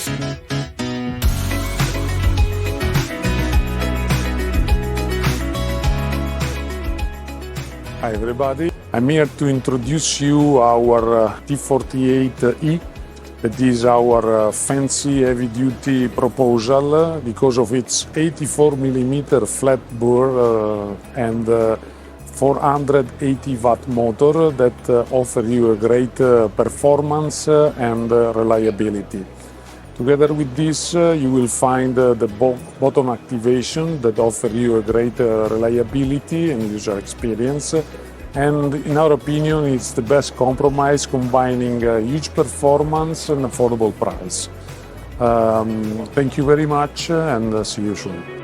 Hi everybody, I'm here to introduce you our T48E. That is our fancy heavy-duty proposal because of its 84mm flat bore and 480 watt motor that offer you a great performance and reliability. Together with this, you will find the button activation that offer you a great reliability and user experience. And in our opinion, it's the best compromise combining huge performance and affordable price. Thank you very much and see you soon.